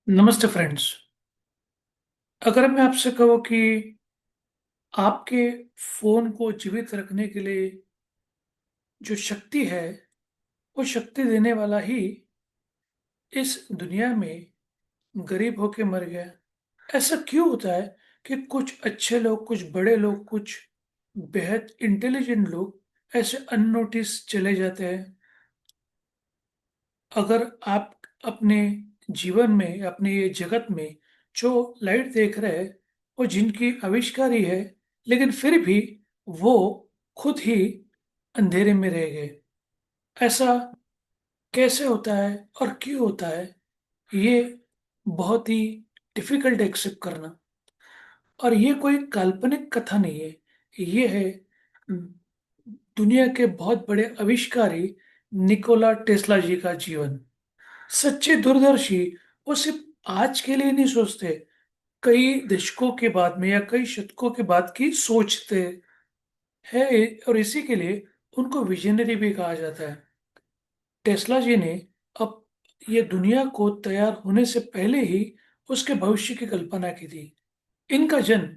नमस्ते फ्रेंड्स। अगर मैं आपसे कहूँ कि आपके फोन को जीवित रखने के लिए जो शक्ति है, वो शक्ति देने वाला ही इस दुनिया में गरीब होके मर गया। ऐसा क्यों होता है कि कुछ अच्छे लोग, कुछ बड़े लोग, कुछ बेहद इंटेलिजेंट लोग ऐसे अननोटिस चले जाते हैं? अगर आप अपने जीवन में, अपने ये जगत में जो लाइट देख रहे हैं, वो जिनकी आविष्कारी है, लेकिन फिर भी वो खुद ही अंधेरे में रह गए। ऐसा कैसे होता है और क्यों होता है? ये बहुत ही डिफिकल्ट एक्सेप्ट करना। और ये कोई काल्पनिक कथा नहीं है। ये है दुनिया के बहुत बड़े आविष्कारी निकोला टेस्ला जी का जीवन। सच्चे दूरदर्शी वो सिर्फ आज के लिए नहीं सोचते, कई दशकों के बाद में या कई शतकों के बाद की सोचते हैं। और इसी के लिए उनको विजनरी भी कहा जाता है। टेस्ला जी ने अब ये दुनिया को तैयार होने से पहले ही उसके भविष्य की कल्पना की थी। इनका जन्म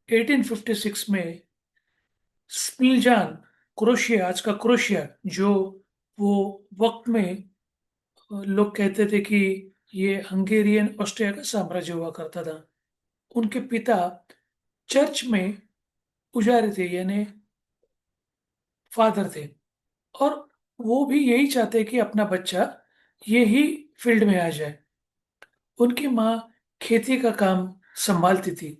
1856 में स्पिलजान, क्रोशिया, आज का क्रोशिया, जो वो वक्त में लोग कहते थे कि ये हंगेरियन ऑस्ट्रिया का साम्राज्य हुआ करता था। उनके पिता चर्च में पुजारी थे, यानी फादर थे। और वो भी यही चाहते कि अपना बच्चा यही फील्ड में आ जाए। उनकी माँ खेती का काम संभालती थी,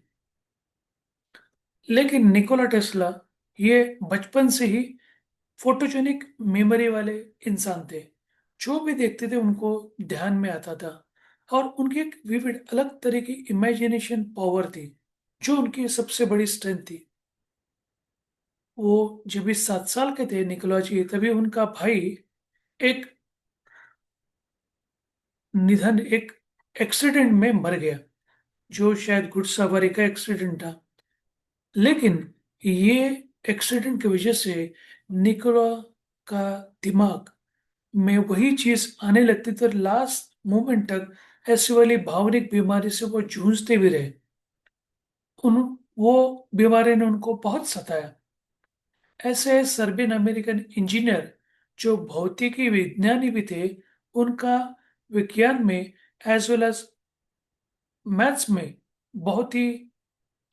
लेकिन निकोला टेस्ला ये बचपन से ही फोटोजेनिक मेमोरी वाले इंसान थे। जो भी देखते थे उनको ध्यान में आता था। और उनकी एक विविड अलग तरह की इमेजिनेशन पावर थी, जो उनकी सबसे बड़ी स्ट्रेंथ थी। वो जब भी 7 साल के थे निकोला जी, तभी उनका भाई एक एक एक्सीडेंट में मर गया, जो शायद घुड़सवारी का एक्सीडेंट था। लेकिन ये एक्सीडेंट की वजह से निकोला का दिमाग में वही चीज आने लगती, तो लास्ट मोमेंट तक ऐसी वाली भावनिक बीमारी से वो जूझते भी रहे। उन वो बीमारी ने उनको बहुत सताया। ऐसे सर्बियन अमेरिकन इंजीनियर जो भौतिकी विज्ञानी भी थे, उनका विज्ञान में एज वेल एज मैथ्स में बहुत ही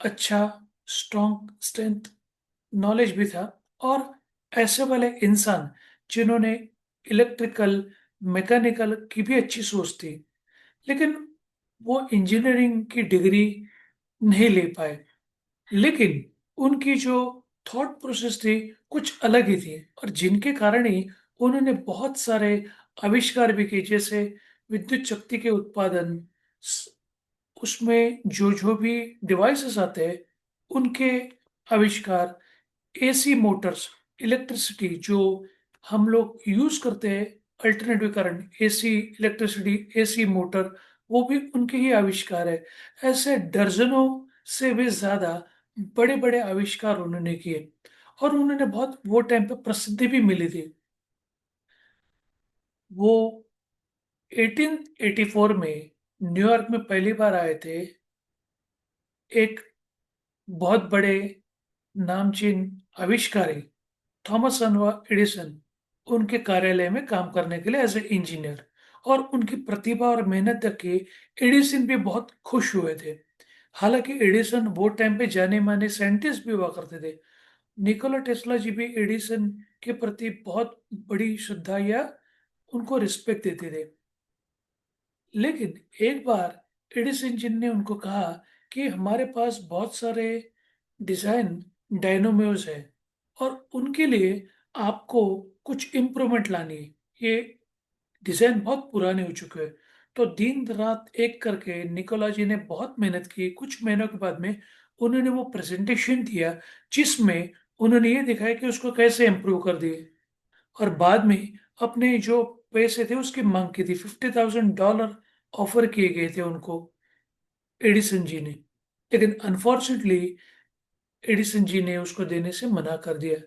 अच्छा स्ट्रॉन्ग स्ट्रेंथ नॉलेज भी था। और ऐसे वाले इंसान जिन्होंने इलेक्ट्रिकल, मैकेनिकल की भी अच्छी सोच थी, लेकिन वो इंजीनियरिंग की डिग्री नहीं ले पाए। लेकिन उनकी जो थॉट प्रोसेस थी कुछ अलग ही थी, और जिनके कारण ही उन्होंने बहुत सारे आविष्कार भी किए, जैसे विद्युत शक्ति के उत्पादन, उसमें जो जो भी डिवाइसेस आते हैं उनके आविष्कार, एसी मोटर्स, इलेक्ट्रिसिटी जो हम लोग यूज करते हैं, alternative current, AC electricity, AC motor, वो भी उनके ही आविष्कार है। ऐसे दर्जनों से भी ज्यादा बड़े बड़े आविष्कार उन्होंने किए, और उन्होंने बहुत वो टाइम पे प्रसिद्धि भी मिली थी। वो 1884 में न्यूयॉर्क में पहली बार आए थे। एक बहुत बड़े नामचीन आविष्कारी थॉमस अल्वा एडिसन उनके कार्यालय में काम करने के लिए एज ए इंजीनियर। और उनकी प्रतिभा और मेहनत देख के एडिसन भी बहुत खुश हुए थे। हालांकि एडिसन वो टाइम पे जाने माने साइंटिस्ट भी हुआ करते थे। निकोला टेस्ला जी भी एडिसन के प्रति बहुत बड़ी श्रद्धा या उनको रिस्पेक्ट देते थे। लेकिन एक बार एडिसन जी ने उनको कहा कि हमारे पास बहुत सारे डिजाइन डायनोमियोज है, और उनके लिए आपको कुछ इम्प्रूवमेंट लानी है। ये डिजाइन बहुत पुराने हो चुके हैं। तो दिन रात एक करके निकोला जी ने बहुत मेहनत की। कुछ महीनों के बाद में उन्होंने वो प्रेजेंटेशन दिया, जिसमें उन्होंने ये दिखाया कि उसको कैसे इम्प्रूव कर दिए। और बाद में अपने जो पैसे थे उसकी मांग की थी। $50,000 ऑफर किए गए थे उनको एडिसन जी ने। लेकिन अनफॉर्चुनेटली एडिसन जी ने उसको देने से मना कर दिया।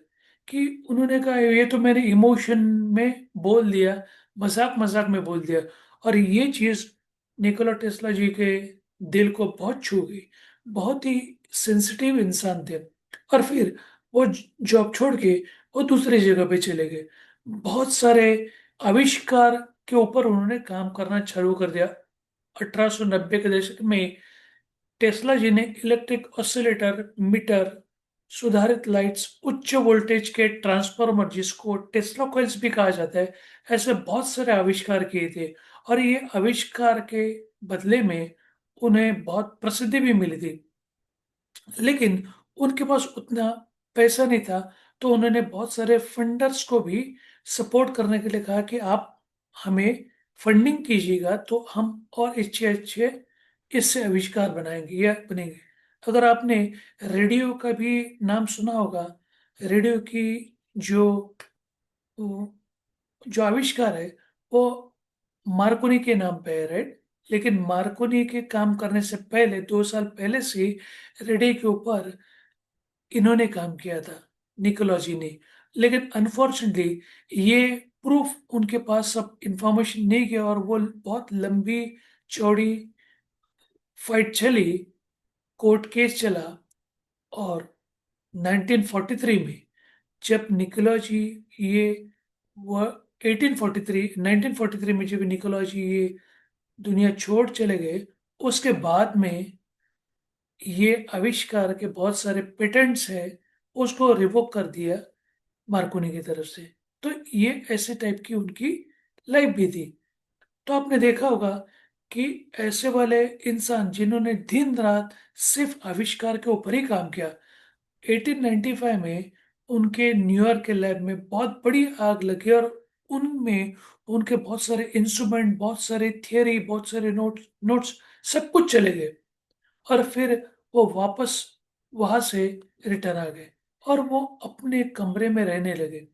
कि उन्होंने कहा ये तो मैंने इमोशन में बोल दिया, मजाक मजाक में बोल दिया। और ये चीज निकोला टेस्ला जी के दिल को बहुत छू गई। बहुत ही सेंसिटिव इंसान थे। और फिर वो जॉब छोड़ के वो दूसरी जगह पे चले गए। बहुत सारे आविष्कार के ऊपर उन्होंने काम करना शुरू कर दिया। 1890 के दशक में टेस्ला जी ने इलेक्ट्रिक ऑसिलेटर, मीटर, सुधारित लाइट्स, उच्च वोल्टेज के ट्रांसफार्मर, जिसको टेस्ला कॉइल्स भी कहा जाता है, ऐसे बहुत सारे आविष्कार किए थे। और ये आविष्कार के बदले में उन्हें बहुत प्रसिद्धि भी मिली थी। लेकिन उनके पास उतना पैसा नहीं था, तो उन्होंने बहुत सारे फंडर्स को भी सपोर्ट करने के लिए कहा कि आप हमें फंडिंग कीजिएगा, तो हम और अच्छे अच्छे इससे आविष्कार बनाएंगे या बनेंगे। अगर आपने रेडियो का भी नाम सुना होगा, रेडियो की जो जो आविष्कार है वो मार्कोनी के नाम पे है, राइट। लेकिन मार्कोनी के काम करने से पहले, 2 साल पहले से रेडियो के ऊपर इन्होंने काम किया था, निकोलॉजी ने। लेकिन अनफॉर्चुनेटली ये प्रूफ उनके पास सब इंफॉर्मेशन नहीं गया, और वो बहुत लंबी चौड़ी फाइट चली, कोर्ट केस चला। और 1943 में जब निकोलॉजी ये वह 1943 में जब निकोलॉजी ये दुनिया छोड़ चले गए, उसके बाद में ये आविष्कार के बहुत सारे पेटेंट्स हैं, उसको रिवोक कर दिया मार्कोनी की तरफ से। तो ये ऐसे टाइप की उनकी लाइफ भी थी। तो आपने देखा होगा कि ऐसे वाले इंसान जिन्होंने दिन रात सिर्फ आविष्कार के ऊपर ही काम किया। 1895 में उनके न्यूयॉर्क के लैब में बहुत बड़ी आग लगी, और उनमें उनके बहुत सारे इंस्ट्रूमेंट, बहुत सारे थियरी, बहुत सारे नोट्स सब कुछ चले गए। और फिर वो वापस वहां से रिटर्न आ गए, और वो अपने कमरे में रहने लगे।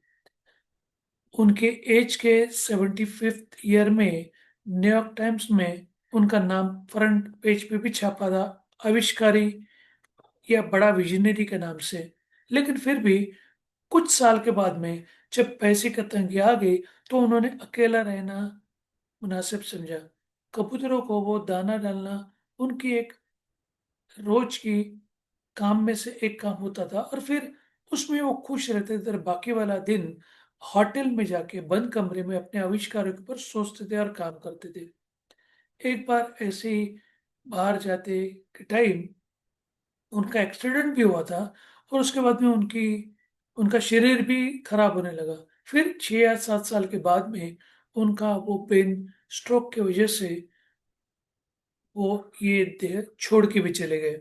उनके एज के 75th ईयर में न्यूयॉर्क टाइम्स में उनका नाम फ्रंट पेज पे भी छापा था, आविष्कारी या बड़ा विजनरी के नाम से। लेकिन फिर भी कुछ साल के बाद में जब पैसे की तंगी आ गई, तो उन्होंने अकेला रहना मुनासिब समझा। कबूतरों को वो दाना डालना उनकी एक रोज की काम में से एक काम होता था, और फिर उसमें वो खुश रहते थे। और बाकी वाला दिन होटल में जाके बंद कमरे में अपने आविष्कारों के ऊपर सोचते थे और काम करते थे। एक बार ऐसे ही बाहर जाते के टाइम उनका एक्सीडेंट भी हुआ था, और उसके बाद में उनका शरीर भी खराब होने लगा। फिर 6 या 7 साल के बाद में उनका वो पेन स्ट्रोक की वजह से वो ये देह छोड़ के भी चले गए।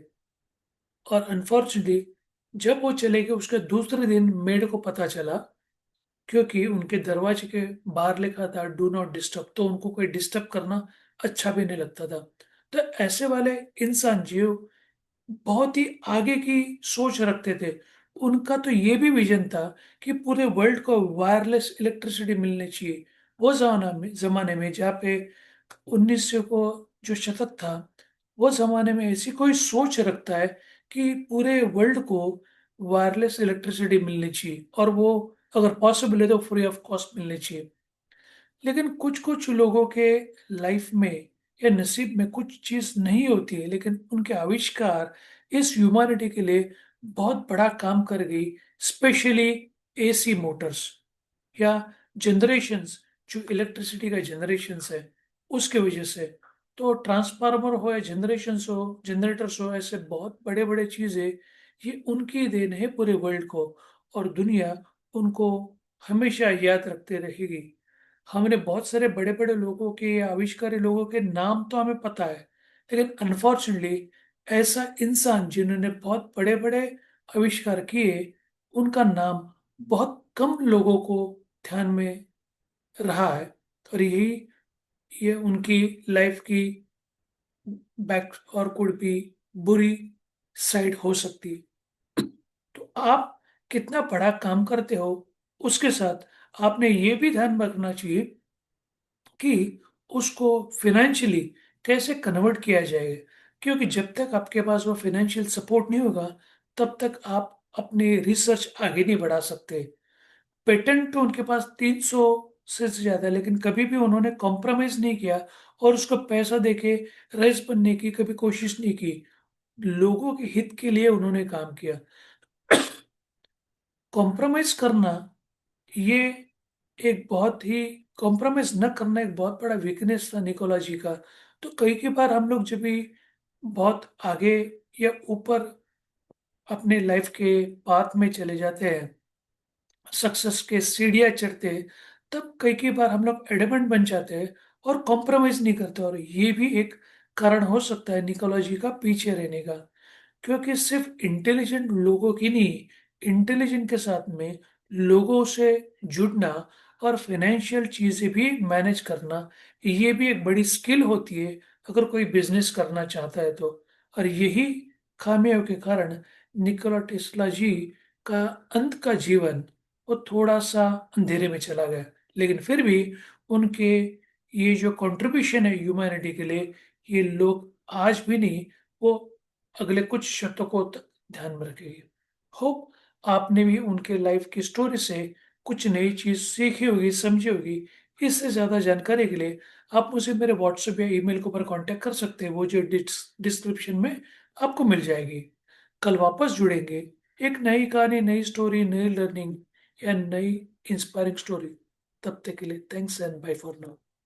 और अनफॉर्चुनेटली जब वो चले गए, उसके दूसरे दिन मेड को पता चला, क्योंकि उनके दरवाजे के बाहर लिखा था डू नॉट डिस्टर्ब, तो उनको कोई डिस्टर्ब करना अच्छा भी नहीं लगता था। तो ऐसे वाले इंसान जो बहुत ही आगे की सोच रखते थे, उनका तो ये भी विजन था कि पूरे वर्ल्ड को वायरलेस इलेक्ट्रिसिटी मिलनी चाहिए। वो जमाने में जहाँ पे 1900 को जो शतक था, वो जमाने में ऐसी कोई सोच रखता है कि पूरे वर्ल्ड को वायरलेस इलेक्ट्रिसिटी मिलनी चाहिए, और वो अगर पॉसिबल है तो फ्री ऑफ कॉस्ट मिलनी चाहिए। लेकिन कुछ कुछ लोगों के लाइफ में या नसीब में कुछ चीज नहीं होती है, लेकिन उनके आविष्कार इस ह्यूमैनिटी के लिए बहुत बड़ा काम कर गई। स्पेशली एसी मोटर्स या जनरेशंस, जो इलेक्ट्रिसिटी का जनरेशंस है उसके वजह से। तो ट्रांसफार्मर हो या जनरेटर्स हो, ऐसे बहुत बड़े बड़े चीजें, ये उनकी देन है पूरे वर्ल्ड को। और दुनिया उनको हमेशा याद रखते रहेगी। हमने बहुत सारे बड़े बड़े लोगों के, आविष्कारी लोगों के नाम तो हमें पता है, लेकिन अनफॉर्चुनेटली ऐसा इंसान जिन्होंने बहुत बड़े बड़े आविष्कार किए, उनका नाम बहुत कम लोगों को ध्यान में रहा है। और यही ये उनकी लाइफ की बैक और कुछ भी बुरी साइड हो सकती है। तो आप कितना बड़ा काम करते हो, उसके साथ आपने ये भी ध्यान रखना चाहिए कि उसको फिनेंशियली कैसे कन्वर्ट किया जाएगा। क्योंकि जब तक आपके पास वो फिनेंशियल सपोर्ट नहीं होगा, तब तक आप अपनी रिसर्च आगे नहीं बढ़ा सकते। पेटेंट तो उनके पास 300 से ज़्यादा, लेकिन कभी भी उन्होंने कॉम्प्रोमाइज़ नहीं किया और उसको पैसा देके रईस बनने की कभी कोशिश नहीं की। लोगों के हित के लिए उन्होंने काम किया। कॉम्प्रोमाइज़ करना ये एक बहुत ही कॉम्प्रोमाइज़ न करना एक बहुत बड़ा वीकनेस था निकोला जी का। तो कई बार हम लोग जब भी बहुत आगे या ऊपर अपने लाइफ के पाथ में चले जाते हैं, सक्सेस के सीढ़ियाँ चढ़ते हैं, तब कई बार हम लोग एडमेंट बन जाते हैं और कॉम्प्रोमाइज़ नहीं करते, और ये भी एक कारण हो सकता है निकोला जी का पीछे रहने का। क्योंकि सिर्फ इंटेलिजेंट लोगों की नहीं, इंटेलिजेंट के साथ में लोगों से जुड़ना और फाइनेंशियल चीज़ें भी मैनेज करना, ये भी एक बड़ी स्किल होती है अगर कोई बिजनेस करना चाहता है तो। और यही खामियों के कारण निकोला टेस्ला जी का अंत का जीवन वो थोड़ा सा अंधेरे में चला गया, लेकिन फिर भी उनके ये जो कंट्रीब्यूशन है ह्यूमैनिटी के लिए, ये लोग आज भी नहीं, वो अगले कुछ शतकों तक ध्यान में रखेगी। होप आपने भी उनके लाइफ की स्टोरी से कुछ नई चीज सीखी होगी, समझी होगी। इससे ज्यादा जानकारी के लिए आप मुझे मेरे व्हाट्सएप या ईमेल के ऊपर कांटेक्ट कर सकते हैं, वो जो डिस्क्रिप्शन में आपको मिल जाएगी। कल वापस जुड़ेंगे एक नई कहानी, नई स्टोरी, नई लर्निंग या नई इंस्पायरिंग स्टोरी। तब तक के लिए thanks and bye for now.